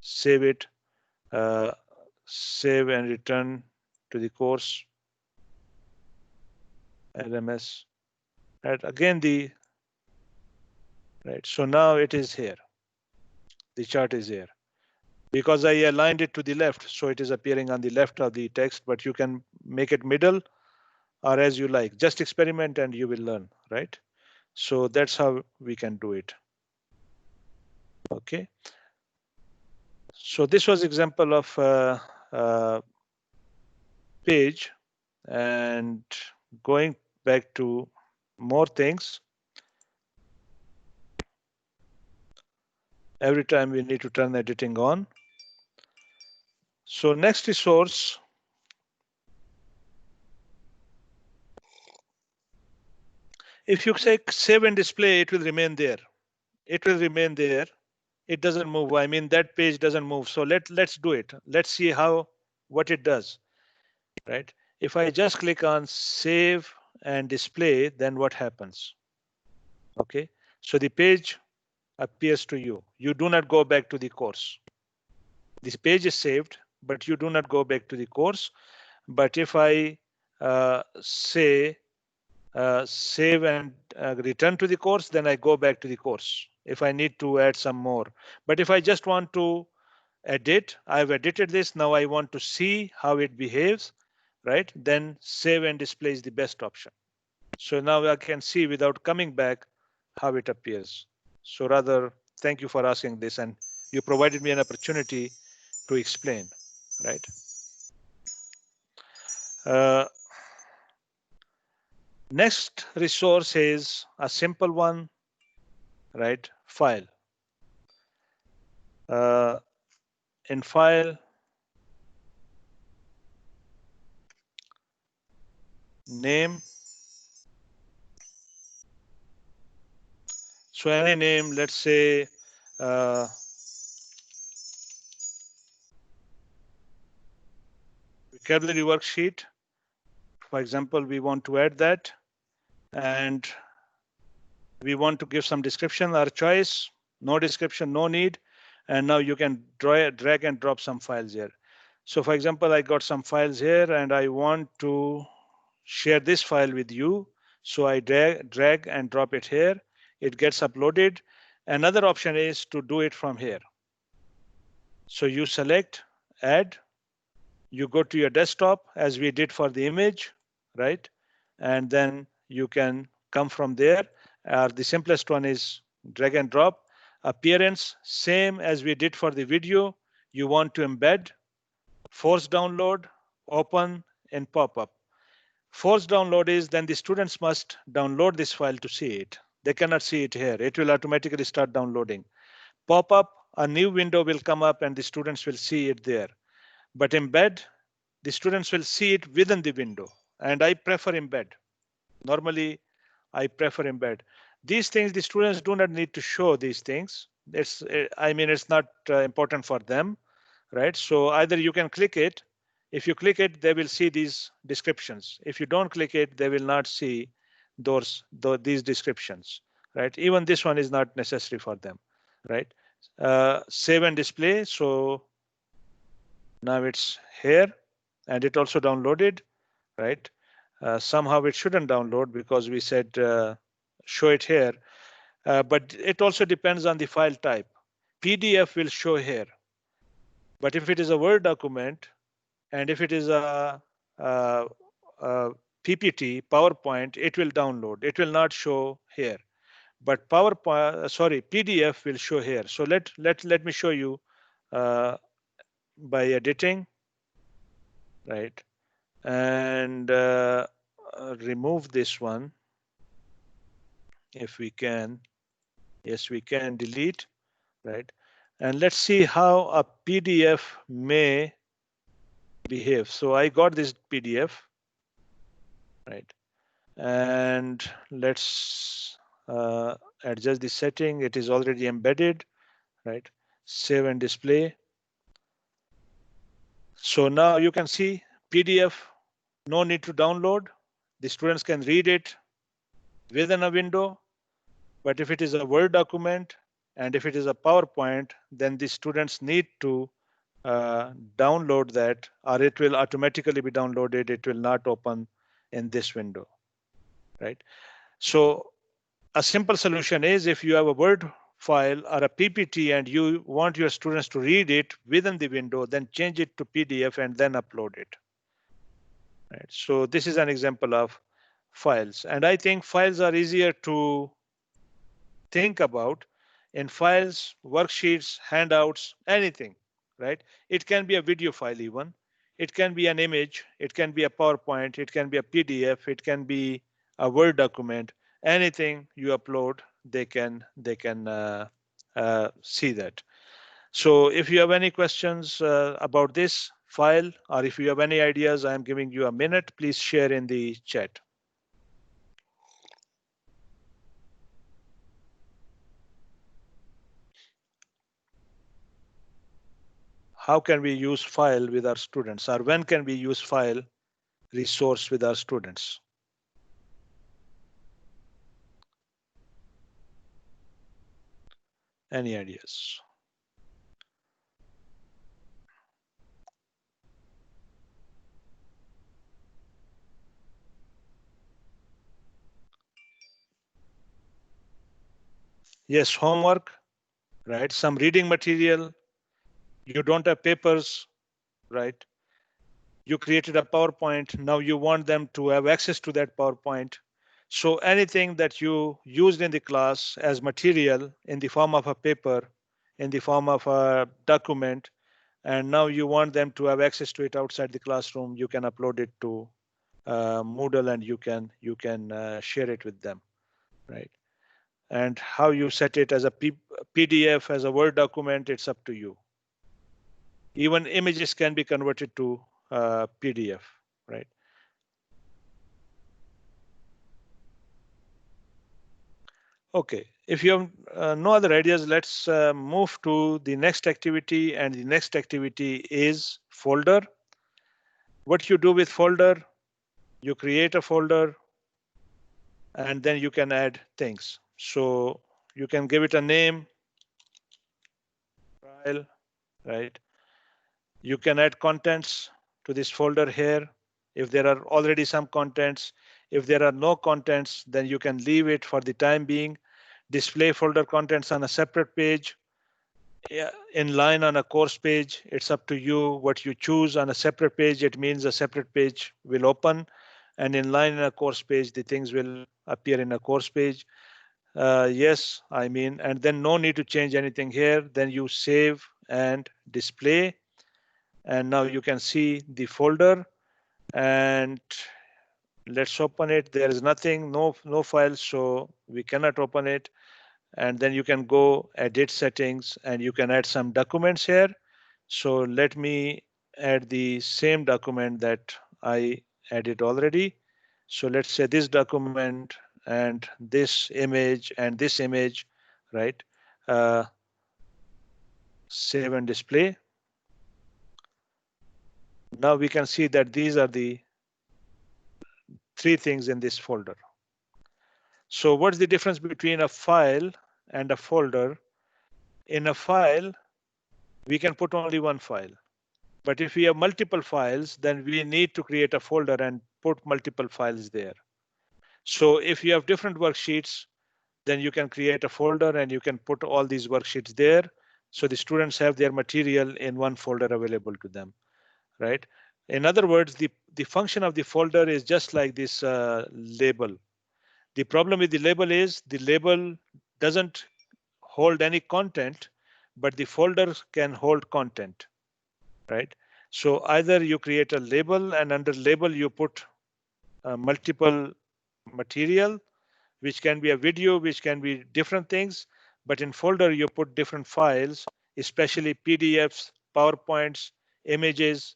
save it, uh, save and return to the course, LMS. Right, again right. So now it is here. The chart is here. Because I aligned it to the left, so it is appearing on the left of the text, but you can make it middle or as you like. Just experiment and you will learn, right? So that's how we can do it. Okay. So this was example of page, and going back to more things. Every time we need to turn editing on. So next resource. If you say save and display, it will remain there. It will remain there. It doesn't move. I mean, that page doesn't move. So let's do it. Let's see what it does, right? If I just click on save and display, then what happens? Okay, so the page appears to you. You do not go back to the course. This page is saved, but you do not go back to the course. But if I say save and return to the course, then I go back to the course if I need to add some more. But if I just want to edit, I've edited this, now I want to see how it behaves, right? Then save and display is the best option. So now I can see without coming back how it appears. So rather, thank you for asking this, and you provided me an opportunity to explain, right? Uh, Next resource is a simple one, right? File. In file, name. So any name, let's say uh, vocabulary worksheet For example, we want to add that, and we want to give some description, our choice, no description, no need. And now you can drag and drop some files here. So for example, I got some files here and I want to share this file with you. So I drag and drop it here. It gets uploaded. Another option is to do it from here. So you select add, you go to your desktop as we did for the image, right? And then you can come from there. The simplest one is drag and drop. Appearance, same as we did for the video. You want to embed, force download, open, and pop up. Force download is then the students must download this file to see it. They cannot see it here. It will automatically start downloading. Pop up, a new window will come up and the students will see it there. But embed, the students will see it within the window. And I prefer embed. Normally, I prefer embed. These things, the students do not need to show these things. I mean, it's not important for them, right? So either you can click it. If you click it, they will see these descriptions. If you don't click it, they will not see these descriptions, right? Even this one is not necessary for them, right? Save and display. So now it's here and it also downloaded, right? Somehow it shouldn't download because we said show it here, but it also depends on the file type. PDF will show here, but if it is a Word document and if it is a PPT, PowerPoint, it will download. It will not show here, but PDF will show here. So let me show you by editing, right? And remove this one if we can. Yes, we can delete, right? And let's see how a PDF may behave. So I got this PDF, right? And let's adjust the setting. It is already embedded, right? Save and display. So now you can see PDF, no need to download. The students can read it within a window. But if it is a Word document and if it is a PowerPoint, then the students need to download that, or it will automatically be downloaded. It will not open in this window, right? So a simple solution is if you have a Word file or a PPT and you want your students to read it within the window, then change it to PDF and then upload it. Right? So this is an example of files. And I think files are easier to think about in files, worksheets, handouts, anything, right? It can be a video file even. It can be an image. It can be a PowerPoint. It can be a PDF. It can be a Word document. Anything you upload, they can see that. So if you have any questions about this file, or if you have any ideas, I'm giving you a minute. Please share in the chat. How can we use file with our students, or when can we use file resource with our students? Any ideas? Yes, homework, right? Some reading material. You don't have papers, right? You created a PowerPoint. Now you want them to have access to that PowerPoint. So anything that you used in the class as material in the form of a paper, in the form of a document, and now you want them to have access to it outside the classroom, you can upload it to Moodle and you can share it with them, right? And how you set it as a PDF, as a Word document, it's up to you. Even images can be converted to PDF, right? Okay, if you have no other ideas, let's move to the next activity, and the next activity is folder. What you do with folder, you create a folder, and then you can add things. So you can give it a name, file, right? You can add contents to this folder here. If there are already some contents, if there are no contents, then you can leave it for the time being. Display folder contents on a separate page, in line on a course page. It's up to you what you choose. On a separate page, it means a separate page will open, and in line in a course page, the things will appear in a course page. Yes, I mean, and then no need to change anything here. Then you save and display, and now you can see the folder, and let's open it. There is nothing, no file, so we cannot open it. And then you can go edit settings, and you can add some documents here. So let me add the same document that I added already. So let's say this document and this image, right? Save and display. Now we can see that these are the three things in this folder. So what's the difference between a file and a folder? In a file, we can put only one file. But if we have multiple files, then we need to create a folder and put multiple files there. So if you have different worksheets, then you can create a folder and you can put all these worksheets there. So the students have their material in one folder available to them, right? In other words, the function of the folder is just like this label. The problem with the label is the label doesn't hold any content, but the folder can hold content, right? So either you create a label, and under label you put multiple material, which can be a video, which can be different things, but in folder you put different files, especially PDFs, PowerPoints, images,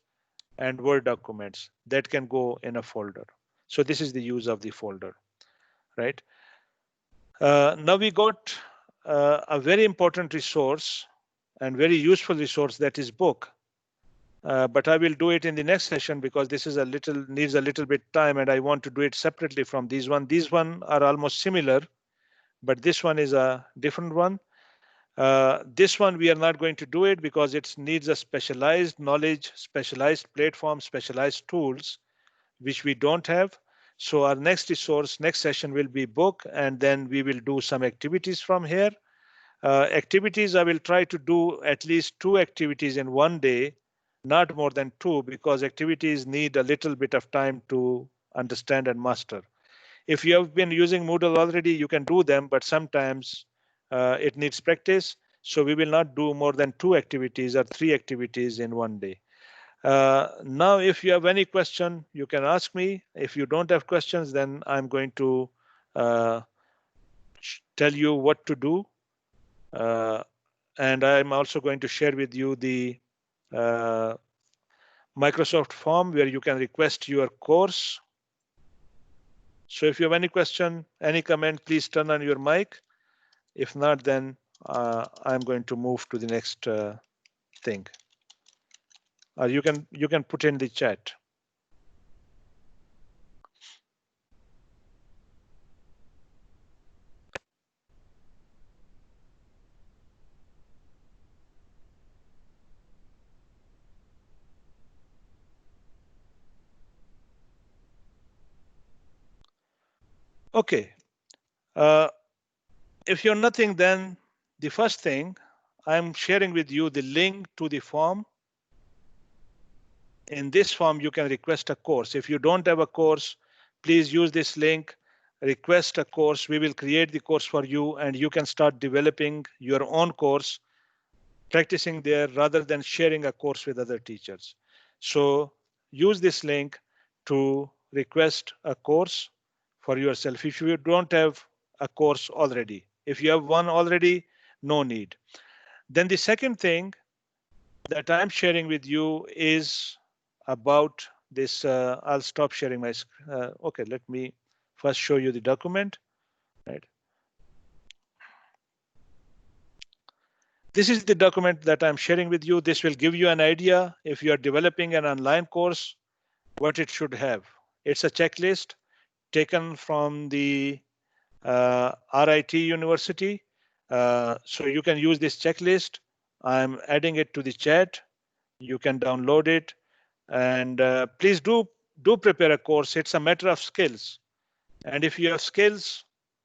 and Word documents that can go in a folder. So this is the use of the folder, right? Now we got a very important resource and very useful resource, that is book. But I will do it in the next session because this is needs a little bit time, and I want to do it separately from these one. These one are almost similar, but this one is a different one. This one we are not going to do it because it needs a specialized knowledge, specialized platform, specialized tools, which we don't have. So our next resource, next session will be book, and then we will do some activities from here. Activities, I will try to do at least 2 activities in one day, not more than 2, because activities need a little bit of time to understand and master. If you have been using Moodle already, you can do them, but sometimes it needs practice. So we will not do more than 2 activities or 3 activities in one day. Now, if you have any question, you can ask me. If you don't have questions, then I'm going to uh, tell you what to do. And I'm also going to share with you the uh, Microsoft form where you can request your course. So if you have any question, any comment, please turn on your mic. If not, then I'm going to move to the next thing. Or you can put in the chat. Okay. If you're nothing, then the first thing, I'm sharing with you the link to the form. In this form, you can request a course. If you don't have a course, please use this link, request a course. We will create the course for you, and you can start developing your own course, practicing there rather than sharing a course with other teachers. So use this link to request a course for yourself if you don't have a course already. If you have one already, no need. Then the second thing that I'm sharing with you is about this. I'll stop sharing my screen. Okay, let me first show you the document. Right. This is the document that I'm sharing with you. This will give you an idea if you are developing an online course, what it should have. It's a checklist taken from the RIT University. So you can use this checklist. I'm adding it to the chat. You can download it, and please do prepare a course. It's a matter of skills, and if you have skills,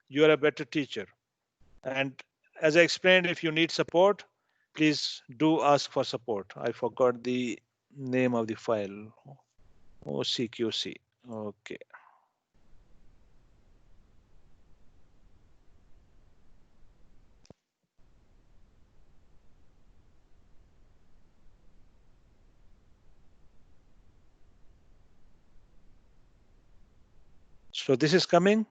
you are a better teacher. And as I explained, if you need support, please do ask for support. I forgot the name of the file. OCQC. Okay. So this is coming.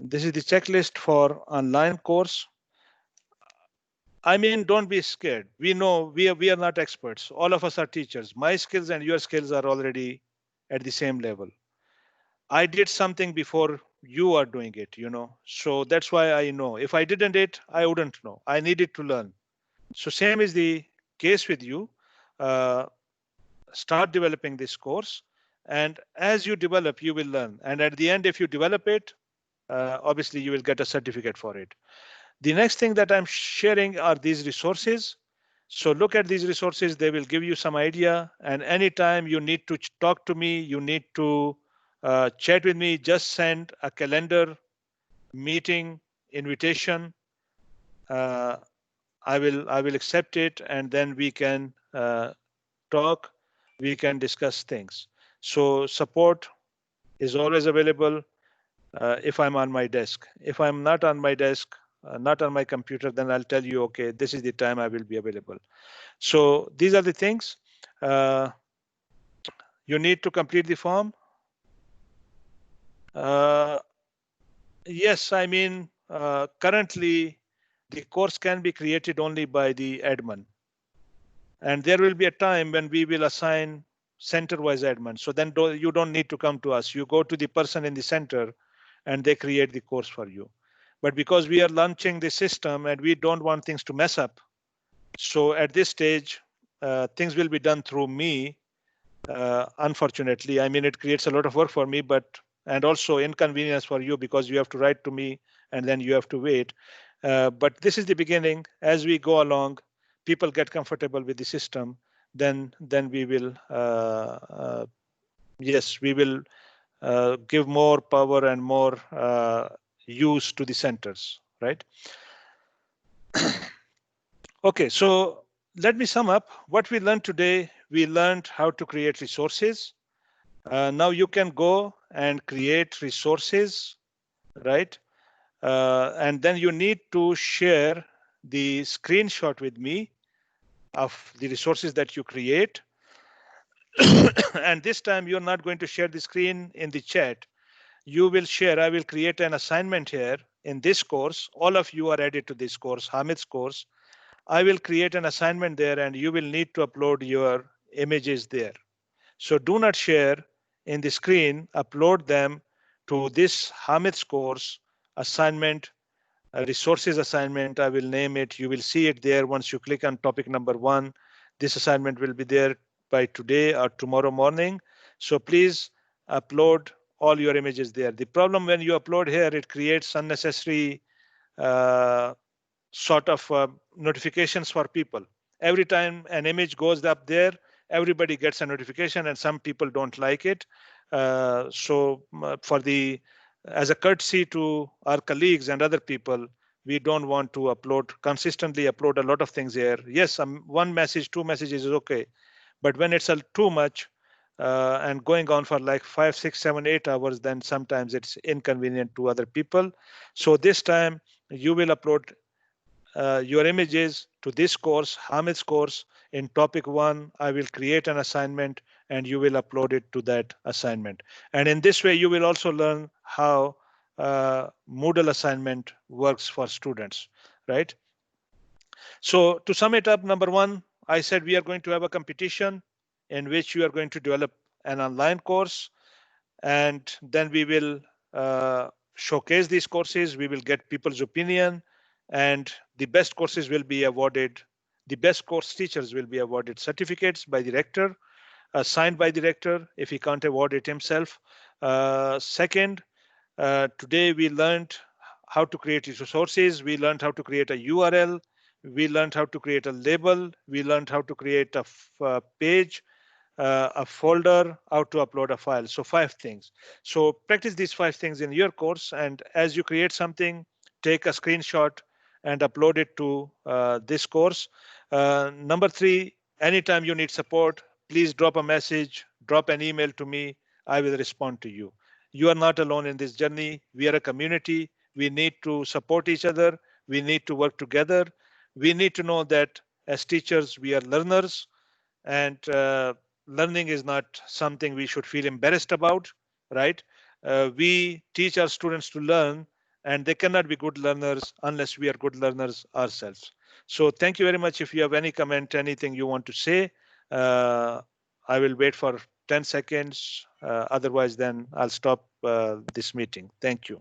This is the checklist for online course. I mean, don't be scared. We know we are not experts. All of us are teachers. My skills and your skills are already at the same level. I did something before you are doing it, So that's why I know. If I didn't it, I wouldn't know. I needed to learn. So same is the case with you. Uh, Start developing this course, and as you develop, you will learn. And at the end, if you develop it, obviously you will get a certificate for it. The next thing that I'm sharing are these resources. So look at these resources. They will give you some idea. And anytime you need to talk to me, you need to chat with me, just send a calendar meeting invitation. I will accept it, and then we can talk. We can discuss things. So support is always available if I'm on my desk. If I'm not on my desk, not on my computer, then I'll tell you, okay, this is the time I will be available. So these are the things. You need to complete the form. Yes, I mean, currently the course can be created only by the admin. And there will be a time when we will assign center-wise admin. So then you don't need to come to us. You go to the person in the center and they create the course for you. But because we are launching the system and we don't want things to mess up, so at this stage, things will be done through me. Unfortunately, I mean, it creates a lot of work for me, and also inconvenience for you because you have to write to me and then you have to wait. But this is the beginning. As we go along, people get comfortable with the system, then we will, yes, we will give more power and more use to the centers, right? Okay, so let me sum up what we learned today. We learned how to create resources. Now you can go and create resources, right? And then you need to share the screenshot with me of the resources that you create. And this time you're not going to share the screen in the chat. You will share, I will create an assignment here in this course. All of you are added to this course, Hamid's course. I will create an assignment there and you will need to upload your images there. So do not share in the screen, upload them to this Hamid's course assignment, resources assignment. I will name it. You will see it there once you click on topic number 1. This assignment will be there by today or tomorrow morning. So please upload all your images there. The problem when you upload here, it creates unnecessary uh, sort of notifications for people. Every time an image goes up there, everybody gets a notification, and some people don't like it. So for the as a courtesy to our colleagues and other people, we don't want to consistently upload a lot of things here. Yes, one message, two messages is okay, but when it's too much and going on for like 5, 6, 7, 8 hours, then sometimes it's inconvenient to other people. So this time you will upload your images to this course, Hamid's course. In topic 1, I will create an assignment and you will upload it to that assignment. And in this way, you will also learn how Moodle assignment works for students, right? So to sum it up, number 1, I said we are going to have a competition in which you are going to develop an online course, and then we will showcase these courses. We will get people's opinion, and the best courses will be awarded. The best course teachers will be awarded certificates by the rector. signed by the director if he can't award it himself. Second, today we learned how to create resources. We learned how to create a URL. We learned how to create a label. We learned how to create a page, a folder, how to upload a file. So 5 things. So practice these 5 things in your course, and as you create something, take a screenshot and upload it to this course. Number 3, anytime you need support, please drop a message, drop an email to me. I will respond to you. You are not alone in this journey. We are a community. We need to support each other. We need to work together. We need to know that as teachers, we are learners, and learning is not something we should feel embarrassed about, right? We teach our students to learn, and they cannot be good learners unless we are good learners ourselves. So thank you very much. If you have any comment, anything you want to say, uh, I will wait for 10 seconds. Otherwise, then I'll stop this meeting. Thank you.